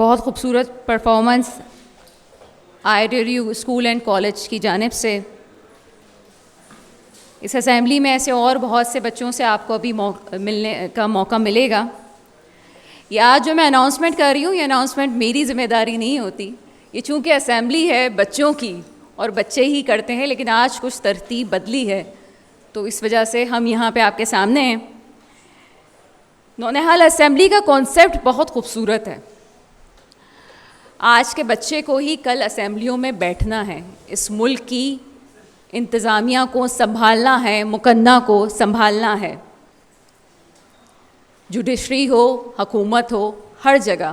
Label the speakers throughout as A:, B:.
A: بہت خوبصورت performance IITU school and college کی جانب سے. اس اسمبلی میں ایسے اور بہت سے بچوں سے آپ کو ابھی ملنے کا موقع ملے گا. یہ آج جو میں اناؤنسمنٹ کر رہی ہوں، یہ اناؤنسمنٹ میری ذمہ داری نہیں ہوتی. یہ چونکہ اسمبلی ہے بچوں کی اور بچے ہی کرتے ہیں، لیکن آج کچھ ترتیب بدلی ہے تو اس وجہ سے ہم یہاں پہ آپ کے سامنے ہیں. نونہال اسمبلی کا کانسیپٹ بہت خوبصورت ہے. آج کے بچے کو ہی کل اسمبلیوں میں بیٹھنا ہے، اس ملک کی انتظامیہ کو سنبھالنا ہے، مقننہ کو سنبھالنا ہے. جوڈیشری ہو، حکومت ہو، ہر جگہ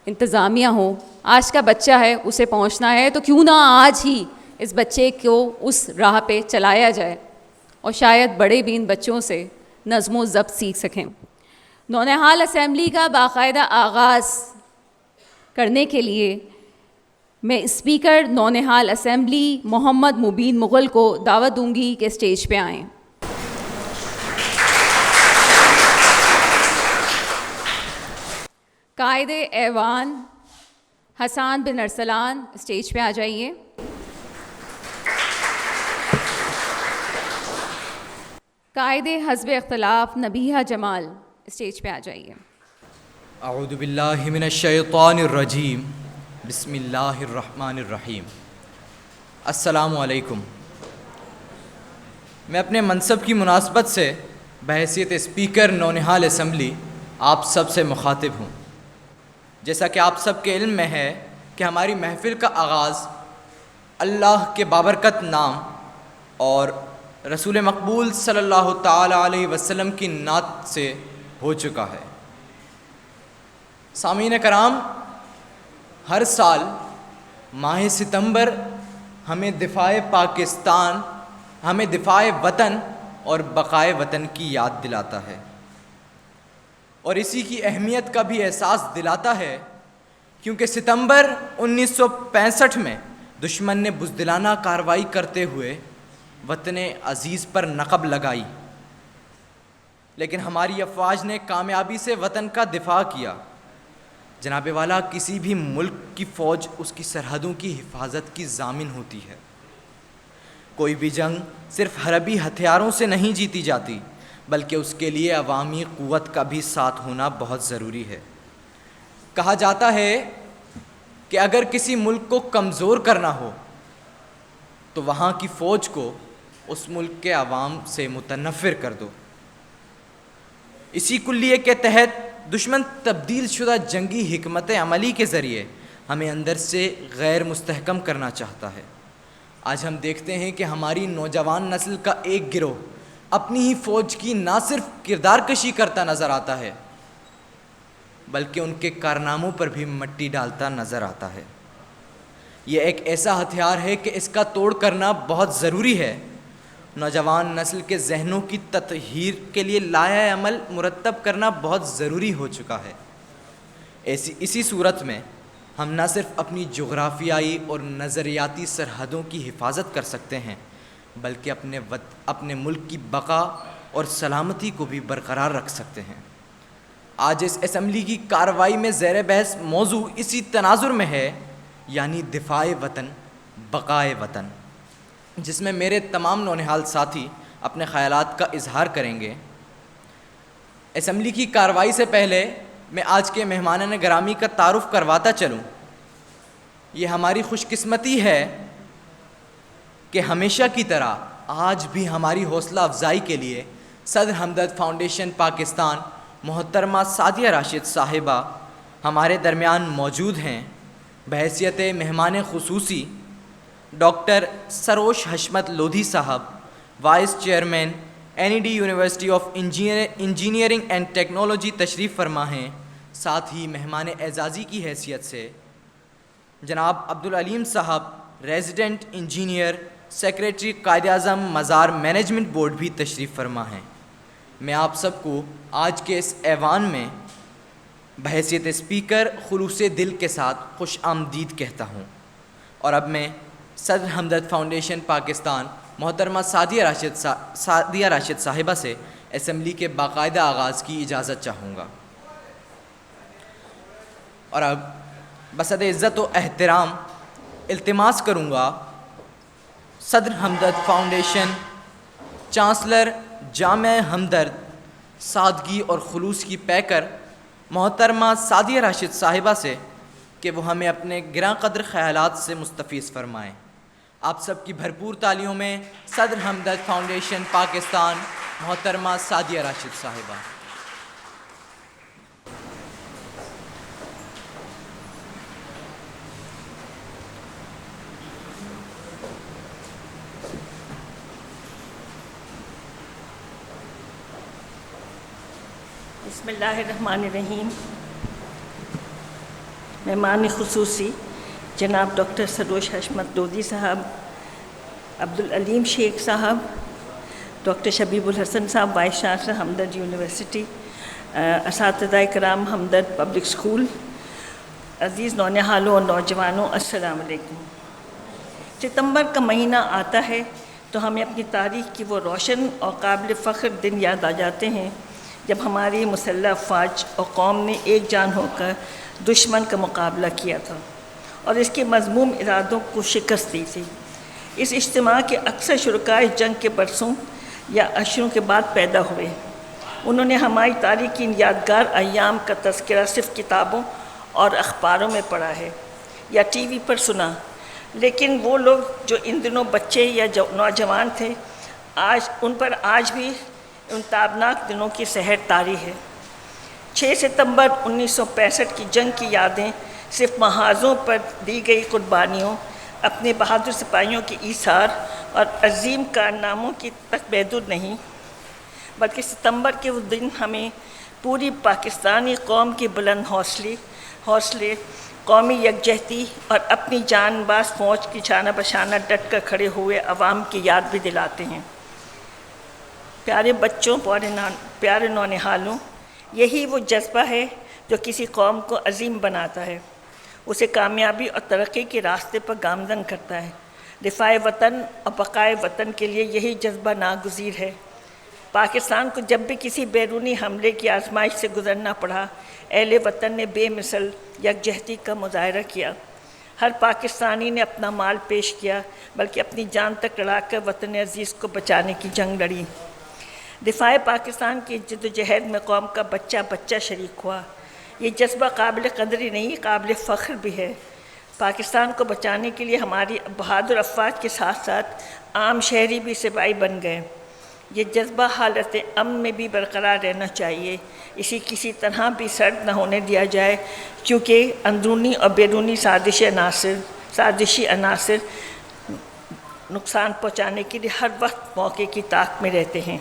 A: انتظامیہ ہو، آج کا بچہ ہے اسے پہنچنا ہے. تو کیوں نہ آج ہی اس بچے کو اس راہ پہ چلایا جائے اور شاید بڑے بھی ان بچوں سے نظم و ضبط سیکھ سکیں. نونہال اسمبلی کا باقاعدہ آغاز کرنے کے لیے میں اسپیکر نونہال اسمبلی محمد مبین مغل کو دعوت دوں گی کہ اسٹیج پہ آئیں. قائد ایوان حسان بن ارسلان اسٹیج پہ آ جائیے. قائد حزب اختلاف نبیہہ جمال اسٹیج پہ آ جائیے.
B: اعوذ باللہ من الشیطان الرجیم، بسم اللہ الرحمن الرحیم. السلام علیکم. میں اپنے منصب کی مناسبت سے بحیثیت اسپیکر نونہال اسمبلی آپ سب سے مخاطب ہوں. جیسا کہ آپ سب کے علم میں ہے کہ ہماری محفل کا آغاز اللہ کے بابرکت نام اور رسول مقبول صلی اللہ تعالی علیہ وسلم کی نعت سے ہو چکا ہے. سامعین کرام، ہر سال ماہ ستمبر ہمیں دفاع پاکستان، ہمیں دفاع وطن اور بقائے وطن کی یاد دلاتا ہے اور اسی کی اہمیت کا بھی احساس دلاتا ہے، کیونکہ ستمبر 1965 میں دشمن نے بزدلانہ کارروائی کرتے ہوئے وطن عزیز پر نقب لگائی، لیکن ہماری افواج نے کامیابی سے وطن کا دفاع کیا. جناب والا، کسی بھی ملک کی فوج اس کی سرحدوں کی حفاظت کی ضامن ہوتی ہے. کوئی بھی جنگ صرف حربی ہتھیاروں سے نہیں جیتی جاتی، بلکہ اس کے لیے عوامی قوت کا بھی ساتھ ہونا بہت ضروری ہے. کہا جاتا ہے کہ اگر کسی ملک کو کمزور کرنا ہو تو وہاں کی فوج کو اس ملک کے عوام سے متنفر کر دو. اسی کلیے کے تحت دشمن تبدیل شدہ جنگی حکمت عملی کے ذریعے ہمیں اندر سے غیر مستحکم کرنا چاہتا ہے. آج ہم دیکھتے ہیں کہ ہماری نوجوان نسل کا ایک گروہ اپنی ہی فوج کی نہ صرف کردار کشی کرتا نظر آتا ہے، بلکہ ان کے کارناموں پر بھی مٹی ڈالتا نظر آتا ہے. یہ ایک ایسا ہتھیار ہے کہ اس کا توڑ کرنا بہت ضروری ہے. نوجوان نسل کے ذہنوں کی تطہیر کے لیے لائحہ عمل مرتب کرنا بہت ضروری ہو چکا ہے. اسی صورت میں ہم نہ صرف اپنی جغرافیائی اور نظریاتی سرحدوں کی حفاظت کر سکتے ہیں، بلکہ اپنے ملک کی بقا اور سلامتی کو بھی برقرار رکھ سکتے ہیں. آج اس اسمبلی کی کارروائی میں زیر بحث موضوع اسی تناظر میں ہے، یعنی دفاع وطن، بقائے وطن، جس میں میرے تمام نونہال ساتھی اپنے خیالات کا اظہار کریں گے. اسمبلی کی کارروائی سے پہلے میں آج کے مہمانان گرامی کا تعارف کرواتا چلوں. یہ ہماری خوش قسمتی ہے کہ ہمیشہ کی طرح آج بھی ہماری حوصلہ افزائی کے لیے صدر ہمدرد فاؤنڈیشن پاکستان محترمہ سعدیہ راشد صاحبہ ہمارے درمیان موجود ہیں. بحیثیت مہمان خصوصی ڈاکٹر سروش حشمت لودھی صاحب، vice chairman NED university of engineering and technology تشریف فرما ہیں. ساتھ ہی مہمان اعزازی کی حیثیت سے جناب عبدالعلیم صاحب، resident engineer, secretary Quaid Azam مزار مینجمنٹ بورڈ بھی تشریف فرما ہیں. میں آپ سب کو آج کے اس ایوان میں بحیثیت اسپیکر خلوص دل کے ساتھ خوش آمدید کہتا ہوں. اور اب میں صدر ہمدرد فاؤنڈیشن پاکستان محترمہ سعدیہ راشد صاحبہ سے اسمبلی کے باقاعدہ آغاز کی اجازت چاہوں گا. اور اب بصد عزت و احترام التماس کروں گا صدر ہمدرد فاؤنڈیشن، چانسلر جامعہ ہمدرد سادگی اور خلوص کی پیکر محترمہ سعدیہ راشد صاحبہ سے کہ وہ ہمیں اپنے گراں قدر خیالات سے مستفیض فرمائیں۔ آپ سب کی بھرپور تالیوں میں صدر ہمدرد فاؤنڈیشن پاکستان محترمہ سعدیہ راشد صاحبہ۔
C: بسم اللہ الرحمن الرحیم۔ مہمان خصوصی جناب ڈاکٹر سروش حشمت لودھی صاحب، عبدالعلیم شیخ صاحب، ڈاکٹر شبیب الحسن صاحب وائس چانسلر ہمدرد یونیورسٹی، اساتذہ کرام ہمدرد پبلک اسکول، عزیز نونہالوں اور نوجوانوں، السلام علیکم۔ ستمبر کا مہینہ آتا ہے تو ہمیں اپنی تاریخ کی وہ روشن اور قابل فخر دن یاد آ جاتے ہیں جب ہماری مسلح افواج اور قوم نے ایک جان ہو کر دشمن کا مقابلہ کیا تھا اور اس کے مذموم ارادوں کو شکست دی تھی۔ اس اجتماع کے اکثر شرکاء جنگ کے برسوں یا اشروں کے بعد پیدا ہوئے۔ انہوں نے ہماری تاریخ کی ان یادگار ایام کا تذکرہ صرف کتابوں اور اخباروں میں پڑھا ہے یا ٹی وی پر سنا، لیکن وہ لوگ جو ان دنوں بچے یا نوجوان تھے، ان پر آج بھی ان تابناک دنوں کی سحر طاری ہے۔ 6 ستمبر 1965 کی جنگ کی یادیں صرف محاذوں پر دی گئی قربانیوں، اپنے بہادر سپاہیوں کی ایثار اور عظیم کارناموں کی تک محدود نہیں، بلکہ ستمبر کے وہ دن ہمیں پوری پاکستانی قوم کی بلند حوصلے، قومی یکجہتی اور اپنی جان باز فوج کی شانہ بشانہ ڈٹ کر کھڑے ہوئے عوام کی یاد بھی دلاتے ہیں۔ پیارے بچوں، پیارے نونہالوں، یہی وہ جذبہ ہے جو کسی قوم کو عظیم بناتا ہے، اسے کامیابی اور ترقی کے راستے پر گامزن کرتا ہے۔ دفاع وطن اور بقائے وطن کے لیے یہی جذبہ ناگزیر ہے۔ پاکستان کو جب بھی کسی بیرونی حملے کی آزمائش سے گزرنا پڑا، اہل وطن نے بے مثل یکجہتی کا مظاہرہ کیا۔ ہر پاکستانی نے اپنا مال پیش کیا، بلکہ اپنی جان تک لڑا کر وطن عزیز کو بچانے کی جنگ لڑی۔ دفاع پاکستان کی جدوجہد میں قوم کا بچہ بچہ شریک ہوا۔ یہ جذبہ قابل قدری نہیں، قابل فخر بھی ہے۔ پاکستان کو بچانے کے لیے ہماری بہادر افواج کے ساتھ ساتھ عام شہری بھی سپاہی بن گئے۔ یہ جذبہ حالت امن میں بھی برقرار رہنا چاہیے، اسی کسی طرح بھی سرد نہ ہونے دیا جائے، کیونکہ اندرونی اور بیرونی سازشی عناصر نقصان پہنچانے کے لیے ہر وقت موقع کی طاق میں رہتے ہیں۔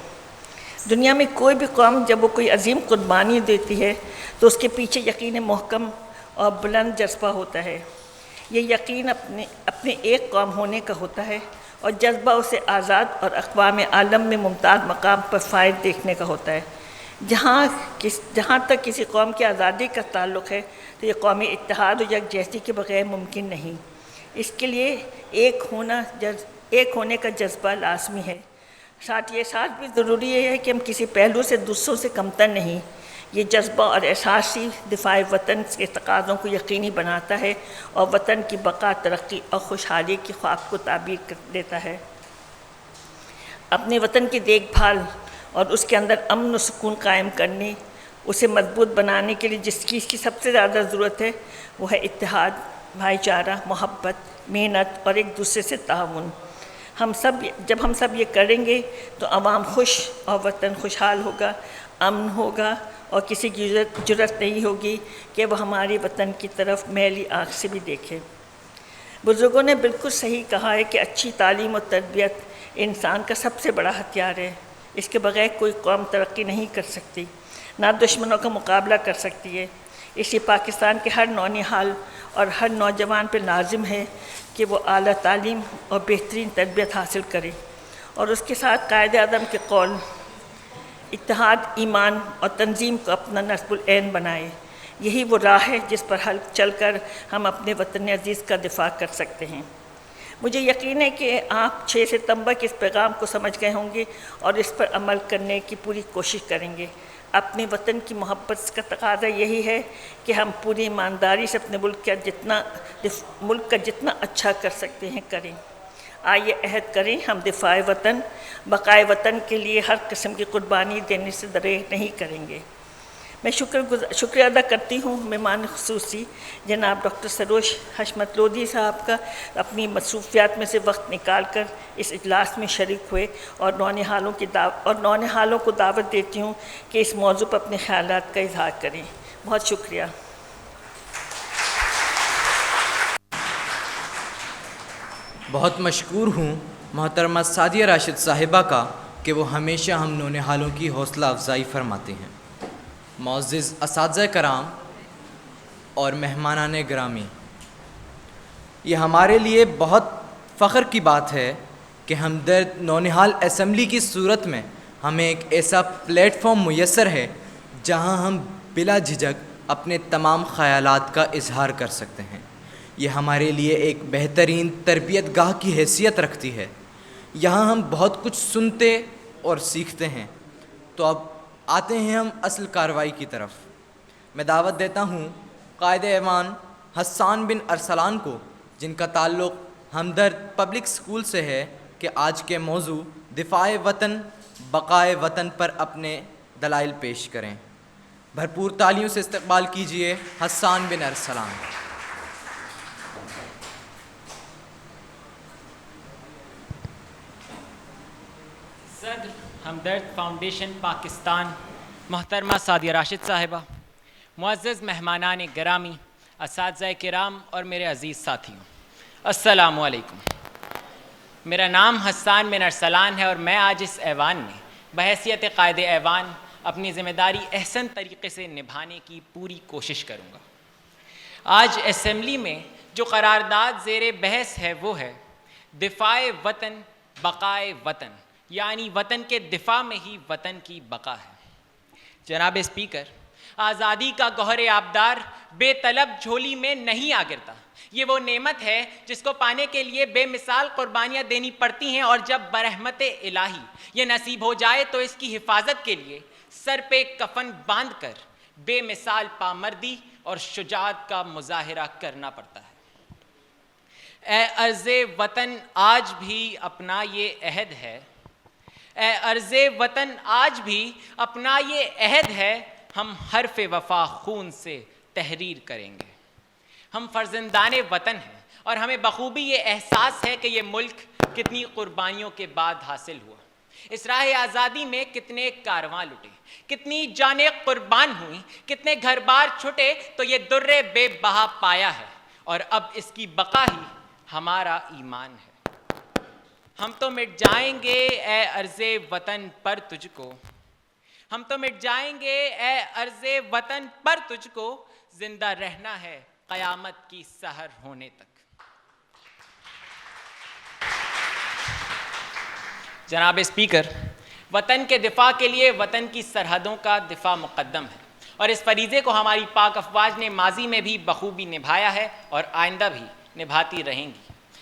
C: دنیا میں کوئی بھی قوم جب وہ کوئی عظیم قربانی دیتی ہے تو اس کے پیچھے یقین محکم اور بلند جذبہ ہوتا ہے۔ یہ یقین اپنے ایک قوم ہونے کا ہوتا ہے اور جذبہ اسے آزاد اور اقوام عالم میں ممتاز مقام پر فائز دیکھنے کا ہوتا ہے۔ جہاں تک کسی قوم کی آزادی کا تعلق ہے تو یہ قومی اتحاد و یکجہتی کے بغیر ممکن نہیں۔ اس کے لیے ایک ہونے کا جذبہ لازمی ہے۔ ساتھ یہ احساس بھی ضروری ہے کہ ہم کسی پہلو سے دوسروں سے کمتر نہیں۔ یہ جذبہ اور احساس ہی دفاع وطن کے تقاضوں کو یقینی بناتا ہے اور وطن کی بقا، ترقی اور خوشحالی کی خواب کو تعبیر کر دیتا ہے۔ اپنے وطن کی دیکھ بھال اور اس کے اندر امن و سکون قائم کرنے، اسے مضبوط بنانے کے لیے جس چیز کی سب سے زیادہ ضرورت ہے وہ ہے اتحاد، بھائی چارہ، محبت، محنت اور ایک دوسرے سے تعاون۔ جب ہم سب یہ کریں گے تو عوام خوش اور وطن خوشحال ہوگا، امن ہوگا اور کسی کی جرأت نہیں ہوگی کہ وہ ہمارے وطن کی طرف میلی آنکھ سے بھی دیکھے۔ بزرگوں نے بالکل صحیح کہا ہے کہ اچھی تعلیم و تربیت انسان کا سب سے بڑا ہتھیار ہے۔ اس کے بغیر کوئی قوم ترقی نہیں کر سکتی، نہ دشمنوں کا مقابلہ کر سکتی ہے۔ اس لیے پاکستان کے ہر نونہال اور ہر نوجوان پہ لازم ہے کہ وہ اعلیٰ تعلیم اور بہترین تربیت حاصل کرے اور اس کے ساتھ قائد اعظم کے قول اتحاد، ایمان اور تنظیم کو اپنا نصب العین بنائے۔ یہی وہ راہ ہے جس پر چل کر ہم اپنے وطن عزیز کا دفاع کر سکتے ہیں۔ مجھے یقین ہے کہ آپ 6 ستمبر کے اس پیغام کو سمجھ گئے ہوں گے اور اس پر عمل کرنے کی پوری کوشش کریں گے۔ اپنے وطن کی محبت کا تقاضا یہی ہے کہ ہم پوری ایمانداری سے اپنے ملک کا جتنا اچھا کر سکتے ہیں کریں. آئیے عہد کریں ہم دفاع وطن بقائے وطن کے لیے ہر قسم کی قربانی دینے سے درے نہیں کریں گے. میں شکریہ ادا کرتی ہوں مہمان خصوصی جناب ڈاکٹر سروش حشمت لودھی صاحب کا اپنی مصروفیات میں سے وقت نکال کر اس اجلاس میں شریک ہوئے, اور نونہالوں کو دعوت دیتی ہوں کہ اس موضوع پر اپنے خیالات کا اظہار کریں. بہت شکریہ.
B: بہت مشکور ہوں محترمہ سعدیہ راشد صاحبہ کا کہ وہ ہمیشہ ہم نونہالوں کی حوصلہ افزائی فرماتے ہیں. معزز اساتذہ کرام اور مہمانان گرامی، یہ ہمارے لیے بہت فخر کی بات ہے کہ ہمدرد نونہال اسمبلی کی صورت میں ہمیں ایک ایسا پلیٹ فارم میسر ہے جہاں ہم بلا جھجک اپنے تمام خیالات کا اظہار کر سکتے ہیں. یہ ہمارے لیے ایک بہترین تربیت گاہ کی حیثیت رکھتی ہے. یہاں ہم بہت کچھ سنتے اور سیکھتے ہیں. تو اب آتے ہیں ہم اصل کارروائی کی طرف. میں دعوت دیتا ہوں قائد ایوان حسان بن ارسلان کو، جن کا تعلق ہمدرد پبلک اسکول سے ہے، کہ آج کے موضوع دفاع وطن بقائے وطن پر اپنے دلائل پیش کریں. بھرپور تالیوں سے استقبال کیجیے حسان بن ارسلان.
D: صدر ہمدرد فاؤنڈیشن پاکستان محترمہ سعدیہ راشد صاحبہ، معزز مہمانان گرامی، اساتذہ کرام اور میرے عزیز ساتھیوں، السلام علیکم. میرا نام حسان بن ارسلان ہے اور میں آج اس ایوان میں بحیثیت قائد ایوان اپنی ذمہ داری احسن طریقے سے نبھانے کی پوری کوشش کروں گا. آج اسمبلی میں جو قرارداد زیر بحث ہے وہ ہے دفاع وطن بقائے وطن، یعنی وطن کے دفاع میں ہی وطن کی بقا ہے. جناب اسپیکر، آزادی کا گوہر آبدار بے طلب جھولی میں نہیں آ گرتا. یہ وہ نعمت ہے جس کو پانے کے لیے بے مثال قربانیاں دینی پڑتی ہیں، اور جب برحمت الہی یہ نصیب ہو جائے تو اس کی حفاظت کے لیے سر پہ کفن باندھ کر بے مثال پامردی اور شجاعت کا مظاہرہ کرنا پڑتا ہے. اے ارض وطن آج بھی اپنا یہ عہد ہے، اے ارض وطن آج بھی اپنا یہ عہد ہے، ہم حرف وفا خون سے تحریر کریں گے. ہم فرزندان وطن ہیں اور ہمیں بخوبی یہ احساس ہے کہ یہ ملک کتنی قربانیوں کے بعد حاصل ہوا. اس راہ آزادی میں کتنے کارواں لٹے، کتنی جانیں قربان ہوئیں، کتنے گھر بار چھٹے تو یہ در بے بہا پایا ہے، اور اب اس کی بقا ہی ہمارا ایمان ہے. ہم تو مٹ جائیں گے اے ارض وطن پر تجھ کو، ہم تو مٹ جائیں گے اے ارض وطن پر تجھ کو، زندہ رہنا ہے قیامت کی سحر ہونے تک. جناب اسپیکر، وطن کے دفاع کے لیے وطن کی سرحدوں کا دفاع مقدم ہے، اور اس فریضے کو ہماری پاک افواج نے ماضی میں بھی بخوبی نبھایا ہے اور آئندہ بھی نبھاتی رہیں گی.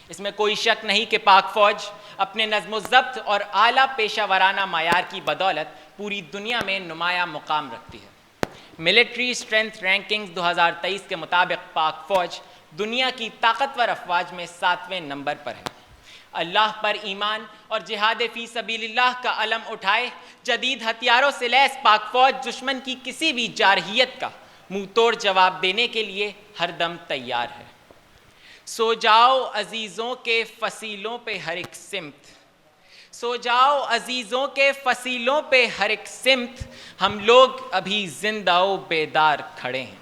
D: اس میں کوئی شک نہیں کہ پاک فوج اپنے نظم و ضبط اور اعلیٰ پیشہ ورانہ معیار کی بدولت پوری دنیا میں نمایاں مقام رکھتی ہے. ملٹری اسٹرینتھ رینکنگز 2023 کے مطابق پاک فوج دنیا کی طاقتور افواج میں 7ویں نمبر پر ہے. اللہ پر ایمان اور جہاد فی سبیل اللہ کا علم اٹھائے جدید ہتھیاروں سے لیس پاک فوج دشمن کی کسی بھی جارحیت کا منہ توڑ جواب دینے کے لیے ہر دم تیار ہے. سو جاؤ عزیزوں کے فصیلوں پہ ہر ایک سمت، سو جاؤ عزیزوں کے فصیلوں پہ ہر ایک سمت، ہم لوگ ابھی زندہ و بیدار کھڑے ہیں.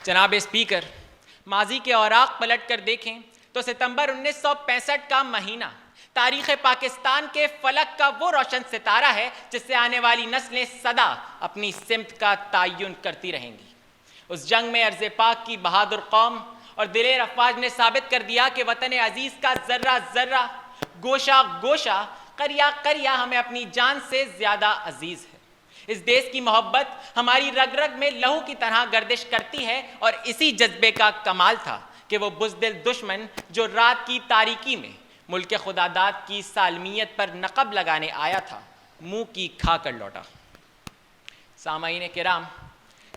D: جناب اسپیکر، ماضی کے اوراق پلٹ کر دیکھیں تو ستمبر 1965 کا مہینہ تاریخ پاکستان کے فلک کا وہ روشن ستارہ ہے جس سے آنے والی نسلیں سدا اپنی سمت کا تعین کرتی رہیں گی. اس جنگ میں ارض پاک کی بہادر قوم اور دلیر افواج نے ثابت کر دیا کہ وطن عزیز کا ذرہ ذرہ، گوشہ گوشہ، قریہ قریہ ہمیں اپنی جان سے زیادہ عزیز ہے. اس دیش کی محبت ہماری رگ رگ میں لہو کی طرح گردش کرتی ہے، اور اسی جذبے کا کمال تھا کہ وہ بزدل دشمن جو رات کی تاریکی میں ملک خداداد کی سالمیت پر نقب لگانے آیا تھا، منہ کی کھا کر لوٹا۔ سامعین کرام،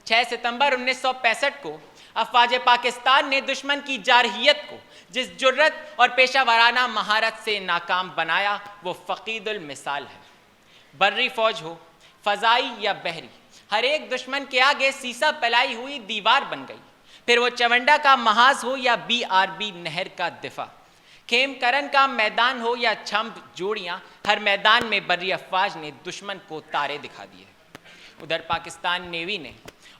D: 6 ستمبر 1965 کو افواج پاکستان نے دشمن کی جارحیت کو جس جرت اور پیشہ ورانہ مہارت سے ناکام بنایا وہ فقید المثال ہے۔ بری فوج ہو، فضائی یا بحری، ہر ایک دشمن کے آگے سیسا پلائی ہوئی دیوار بن گئی، پھر وہ چونڈا کا محاذ ہو یا BRB نہر کا دفاع، کھیم کرن کا میدان ہو یا چھمب جوڑیاں، ہر میدان میں بری افواج نے دشمن کو تارے دکھا دیے۔ ادھر پاکستان نیوی نے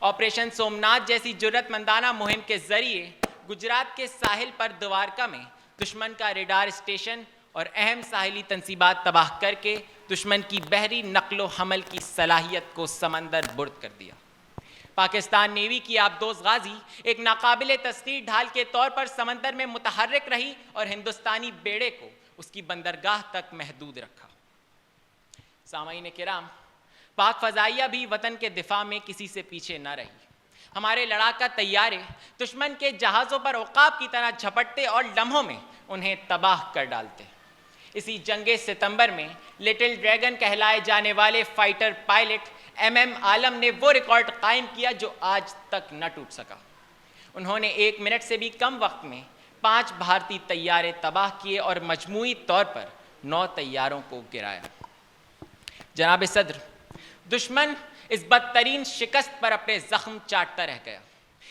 D: آپریشن سومناتھ جیسی جرت مندانہ مہم کے ذریعے گجرات کے ساحل پر دوارکا میں دشمن کا ریڈار اسٹیشن اور اہم ساحلی تنصیبات تباہ کر کے دشمن کی بحری نقل و حمل کی صلاحیت کو سمندر برد کر دیا۔ پاکستان نیوی کی آبدوز غازی ایک ناقابل تسخیر ڈھال کے طور پر سمندر میں متحرک رہی اور ہندوستانی بیڑے کو اس کی بندرگاہ تک محدود رکھا۔ سامعین کرام، پاک فضائیہ بھی وطن کے دفاع میں کسی سے پیچھے نہ رہی۔ ہمارے لڑاکا طیارے دشمن کے جہازوں پر عقاب کی طرح جھپٹتے اور لمحوں میں انہیں تباہ کر ڈالتے۔ اسی جنگ ستمبر میں لٹل ڈریگن کہلائے جانے والے فائٹر پائلٹ MM عالم نے وہ ریکارڈ قائم کیا جو آج تک نہ ٹوٹ سکا۔ انہوں نے 1 منٹ سے بھی کم وقت میں 5 بھارتی طیارے تباہ کیے اور مجموعی طور پر 9 طیاروں کو گرایا۔ جناب صدر، دشمن اس بدترین شکست پر اپنے زخم چاٹتا رہ گیا۔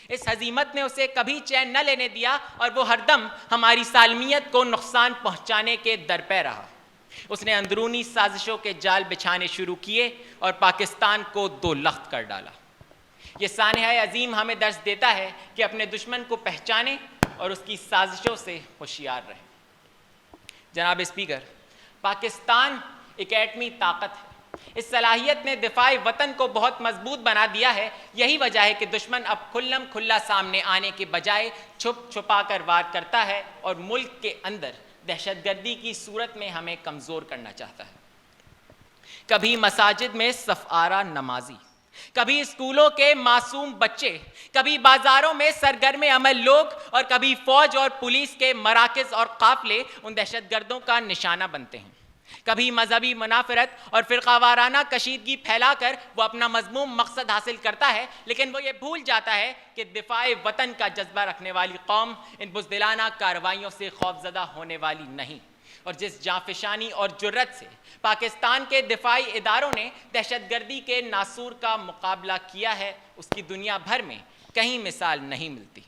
D: اس ہزیمت نے اسے کبھی چین نہ لینے دیا اور وہ ہر دم ہماری سالمیت کو نقصان پہنچانے کے درپے رہا۔ اس نے اندرونی سازشوں کے جال بچھانے شروع کیے اور پاکستان کو 2 لخت کر ڈالا۔ یہ سانحہ عظیم ہمیں درس دیتا ہے کہ اپنے دشمن کو پہچانیں اور اس کی سازشوں سے ہوشیار رہیں۔ جناب اسپیکر، پاکستان ایک ایٹمی طاقت ہے۔ اس صلاحیت نے دفاع وطن کو بہت مضبوط بنا دیا ہے۔ یہی وجہ ہے کہ دشمن اب کھلم کھلا سامنے آنے کے بجائے چھپ چھپا کر وار کرتا ہے اور ملک کے اندر دہشت گردی کی صورت میں ہمیں کمزور کرنا چاہتا ہے۔ کبھی مساجد میں صف آرا نمازی، کبھی اسکولوں کے معصوم بچے، کبھی بازاروں میں سرگرم عمل لوگ اور کبھی فوج اور پولیس کے مراکز اور قافلے ان دہشت گردوں کا نشانہ بنتے ہیں۔ کبھی مذہبی منافرت اور فرقہ وارانہ کشیدگی پھیلا کر وہ اپنا مذموم مقصد حاصل کرتا ہے، لیکن وہ یہ بھول جاتا ہے کہ دفاع وطن کا جذبہ رکھنے والی قوم ان بزدلانہ کارروائیوں سے خوفزدہ ہونے والی نہیں۔ اور جس جانفشانی اور جرت سے پاکستان کے دفاعی اداروں نے دہشت گردی کے ناسور کا مقابلہ کیا ہے، اس کی دنیا بھر میں کہیں مثال نہیں ملتی۔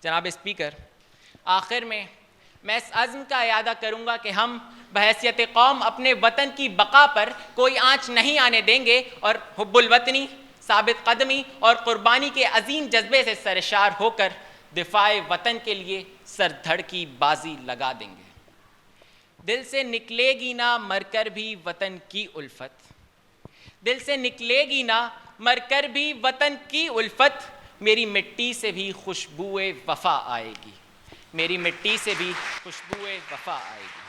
D: جناب اسپیکر، آخر میں اس عزم کا اعادہ کروں گا کہ ہم بحیثیت قوم اپنے وطن کی بقا پر کوئی آنچ نہیں آنے دیں گے اور حب الوطنی، ثابت قدمی اور قربانی کے عظیم جذبے سے سرشار ہو کر دفاع وطن کے لیے سر دھڑ کی بازی لگا دیں گے۔ دل سے نکلے گی نہ مر کر بھی وطن کی الفت، دل سے نکلے گی نہ مر کر بھی وطن کی الفت، میری مٹی سے بھی خوشبوئے وفا آئے گی، میری مٹی سے بھی خوشبوئے وفا آئے گی۔